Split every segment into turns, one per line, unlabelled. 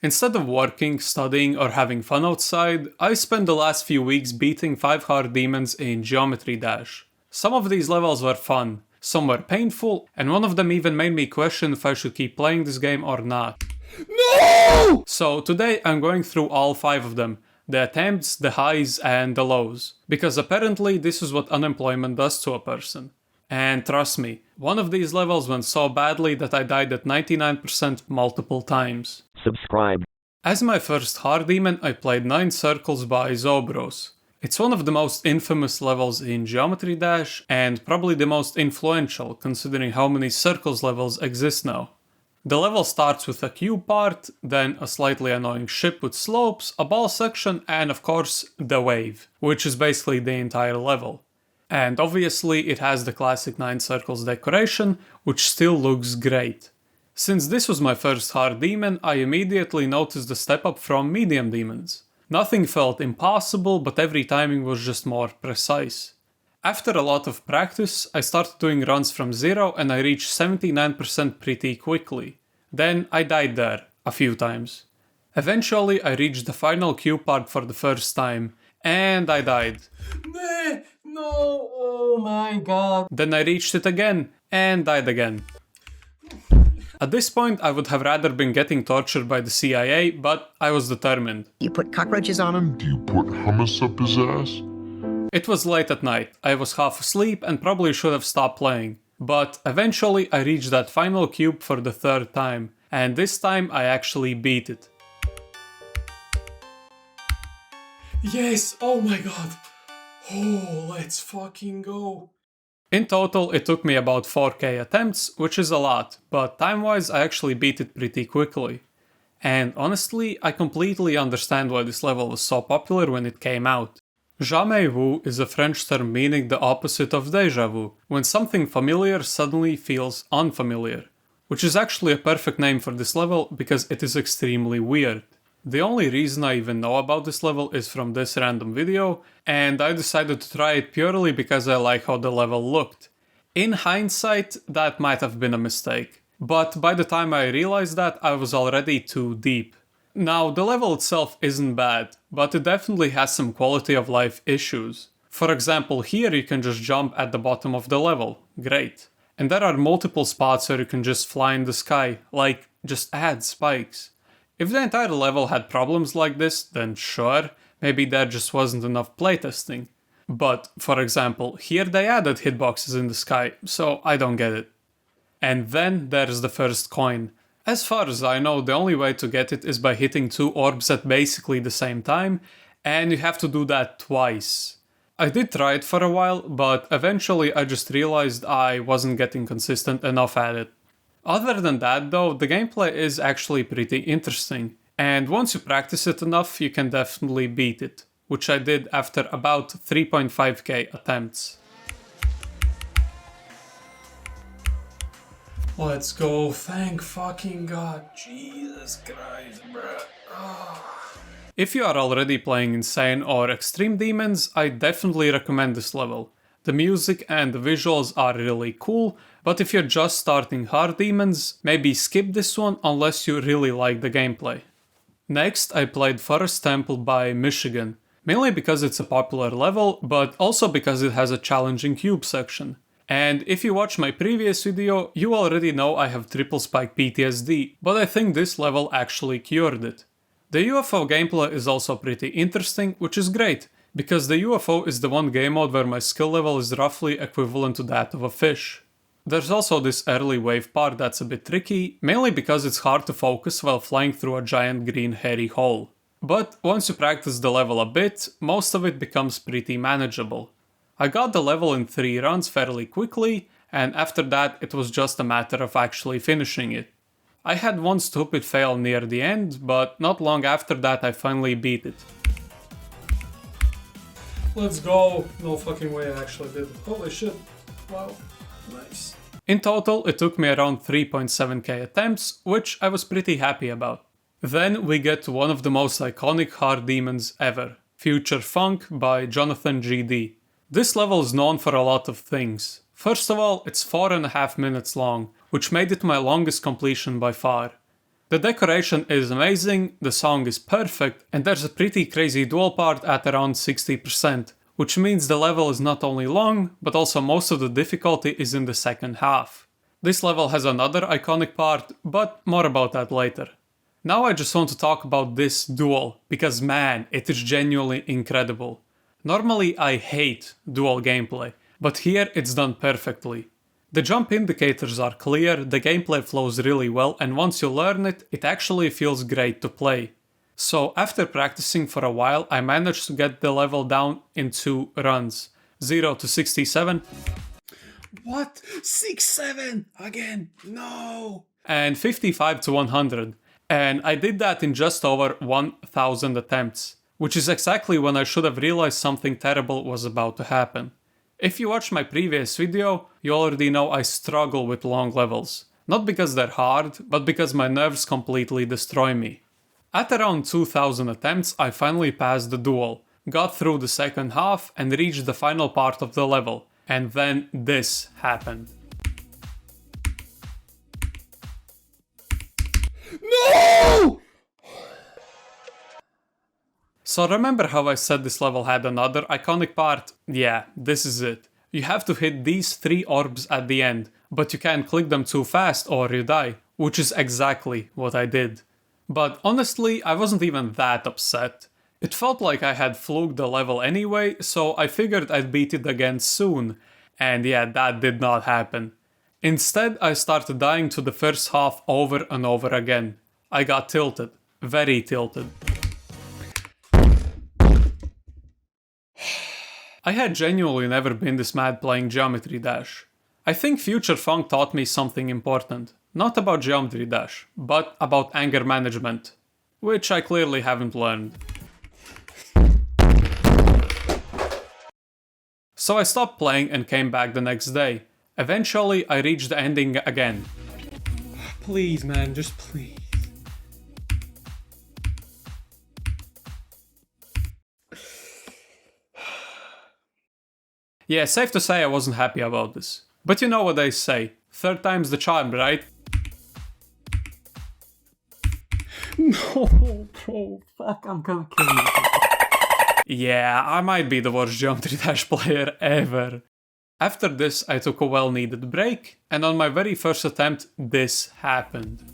Instead of working, studying, or having fun outside, I spent the last few weeks beating 5 hard demons in Geometry Dash. Some of these levels were fun, some were painful, and one of them even made me question if I should keep playing this game or not. No! So today I'm going through all 5 of them, the attempts, the highs, and the lows, because apparently this is what unemployment does to a person. And trust me, one of these levels went so badly that I died at 99% multiple times.
Subscribe.
As my first hard demon, I played 9 Circles by Zobros. It's one of the most infamous levels in Geometry Dash, and probably the most influential considering how many Circles levels exist now. The level starts with a cube part, then a slightly annoying ship with slopes, a ball section, and of course, the wave, which is basically the entire level. And obviously it has the classic 9 circles decoration, which still looks great. Since this was my first hard demon, I immediately noticed the step up from medium demons. Nothing felt impossible, but every timing was just more precise. After a lot of practice, I started doing runs from 0 and I reached 79% pretty quickly. Then I died there, a few times. Eventually I reached the final cube part for the first time, and I died.
No, oh my god.
Then I reached it again, and died again. At this point, I would have rather been getting tortured by the CIA, but I was determined.
You put cockroaches on him?
Do you put hummus up his ass?
It was late at night, I was half asleep and probably should have stopped playing. But eventually I reached that final cube for the 3rd time, and this time I actually beat it.
Yes, oh my god. Oh, let's fucking go.
In total, it took me about 4k attempts, which is a lot, but time-wise I actually beat it pretty quickly. And honestly, I completely understand why this level was so popular when it came out. Jamais vu is a French term meaning the opposite of déjà vu, when something familiar suddenly feels unfamiliar, which is actually a perfect name for this level because it is extremely weird. The only reason I even know about this level is from this random video, and I decided to try it purely because I like how the level looked. In hindsight, that might have been a mistake, but by the time I realized that, I was already too deep. Now, the level itself isn't bad, but it definitely has some quality of life issues. For example, here you can just jump at the bottom of the level, great. And there are multiple spots where you can just fly in the sky, like, just add spikes. If the entire level had problems like this, then sure, maybe there just wasn't enough playtesting. But, for example, here they added hitboxes in the sky, so I don't get it. And then there's the first coin. As far as I know, the only way to get it is by hitting 2 orbs at basically the same time, and you have to do that twice. I did try it for a while, but eventually I just realized I wasn't getting consistent enough at it. Other than that though, the gameplay is actually pretty interesting, and once you practice it enough, you can definitely beat it, which I did after about 3.5k attempts.
Let's go, thank fucking god. Jesus Christ, bruh.
If you are already playing insane or extreme demons, I definitely recommend this level. The music and the visuals are really cool, but if you're just starting hard demons, maybe skip this one unless you really like the gameplay. Next, I played Forest Temple by Michigan, mainly because it's a popular level, but also because it has a challenging cube section. And if you watch my previous video, you already know I have triple spike PTSD, but I think this level actually cured it. The UFO gameplay is also pretty interesting, which is great, because the UFO is the one game mode where my skill level is roughly equivalent to that of a fish. There's also this early wave part that's a bit tricky, mainly because it's hard to focus while flying through a giant green hairy hole. But once you practice the level a bit, most of it becomes pretty manageable. I got the level in 3 runs fairly quickly, and after that it was just a matter of actually finishing it. I had one stupid fail near the end, but not long after that I finally beat it.
Let's go. No fucking way I actually did. Holy shit. Wow. Nice.
In total, it took me around 3.7k attempts, which I was pretty happy about. Then we get to one of the most iconic hard demons ever, Future Funk by Jonathan GD. This level is known for a lot of things. First of all, it's 4.5 minutes long, which made it my longest completion by far. The decoration is amazing, the song is perfect, and there's a pretty crazy duel part at around 60%, which means the level is not only long, but also most of the difficulty is in the second half. This level has another iconic part, but more about that later. Now I just want to talk about this duel, because man, it is genuinely incredible. Normally I hate duel gameplay, but here it's done perfectly. The jump indicators are clear, the gameplay flows really well, and once you learn it, it actually feels great to play. So after practicing for a while, I managed to get the level down in 2 runs. 0 to 67.
What? 6-7 again? No.
And 55 to 100. And I did that in just over 1000 attempts, which is exactly when I should have realized something terrible was about to happen. If you watched my previous video, you already know I struggle with long levels. Not because they're hard, but because my nerves completely destroy me. At around 2000 attempts, I finally passed the duel, got through the second half, and reached the final part of the level. And then this happened.
No!
So remember how I said this level had another iconic part? Yeah, this is it. You have to hit these 3 orbs at the end, but you can't click them too fast or you die, which is exactly what I did. But honestly, I wasn't even that upset. It felt like I had fluked the level anyway, so I figured I'd beat it again soon. And yeah, that did not happen. Instead, I started dying to the first half over and over again. I got tilted. Very tilted. I had genuinely never been this mad playing Geometry Dash. I think Future Funk taught me something important. Not about Geometry Dash, but about anger management. Which I clearly haven't learned. So I stopped playing and came back the next day. Eventually, I reached the ending again.
Please, man, just please.
Yeah, safe to say I wasn't happy about this. But you know what they say, third time's the charm, right?
No, bro, fuck, I'm gonna kill you.
Yeah, I might be the worst Geometry Dash player ever. After this, I took a well-needed break, and on my very first attempt, this happened.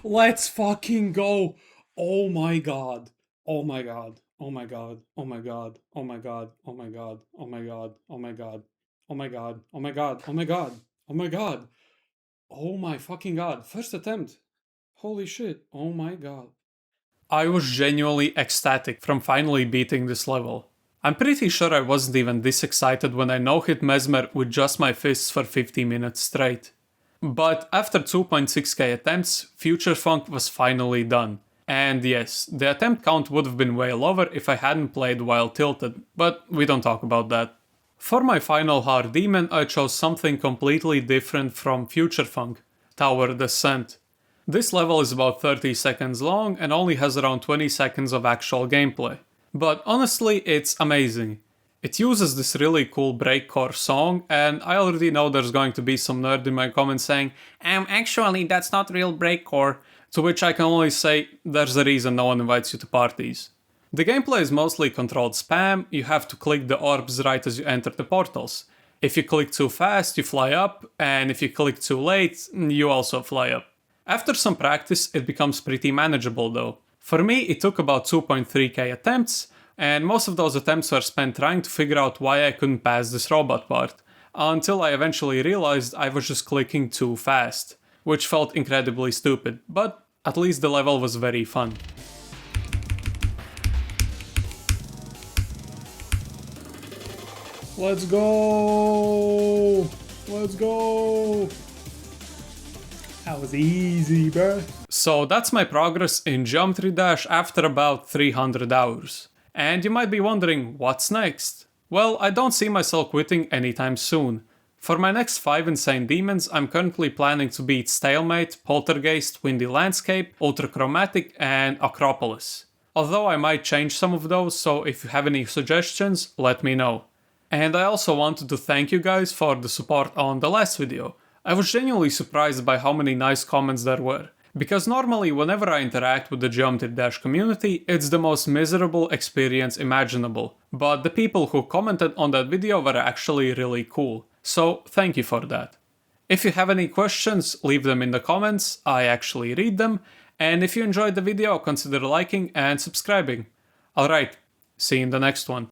Let's fucking go. Oh my god. Oh my god. Oh my god. Oh my god. Oh my god. Oh my god. Oh my god. Oh my god. Oh my god. Oh my god. Oh my god. Oh my god. Oh my fucking god. First attempt. Holy shit. Oh my god.
I was genuinely ecstatic from finally beating this level. I'm pretty sure I wasn't even this excited when I no-hit Mesmer with just my fists for 50 minutes straight. But after 2.6k attempts, Future Funk was finally done. And yes, the attempt count would have been way lower if I hadn't played while tilted, but we don't talk about that. For my final hard demon, I chose something completely different from Future Funk, Tower Descent. This level is about 30 seconds long and only has around 20 seconds of actual gameplay. But honestly, it's amazing. It uses this really cool breakcore song, and I already know there's going to be some nerd in my comments saying, actually that's not real breakcore, to which I can only say, there's a reason no one invites you to parties. The gameplay is mostly controlled spam, you have to click the orbs right as you enter the portals. If you click too fast, you fly up, and if you click too late, you also fly up. After some practice, it becomes pretty manageable though. For me, it took about 2.3k attempts, and most of those attempts were spent trying to figure out why I couldn't pass this robot part, until I eventually realized I was just clicking too fast, which felt incredibly stupid, but at least the level was very fun.
Let's go! Let's go! That was easy, bro.
So that's my progress in Geometry Dash after about 300 hours. And you might be wondering, what's next? Well, I don't see myself quitting anytime soon. For my next 5 insane demons, I'm currently planning to beat Stalemate, Poltergeist, Windy Landscape, Ultrachromatic, and Acropolis. Although I might change some of those, so if you have any suggestions, let me know. And I also wanted to thank you guys for the support on the last video. I was genuinely surprised by how many nice comments there were. Because normally whenever I interact with the Geometry Dash community, it's the most miserable experience imaginable. But the people who commented on that video were actually really cool. So thank you for that. If you have any questions, leave them in the comments, I actually read them. And if you enjoyed the video, consider liking and subscribing. Alright, see you in the next one.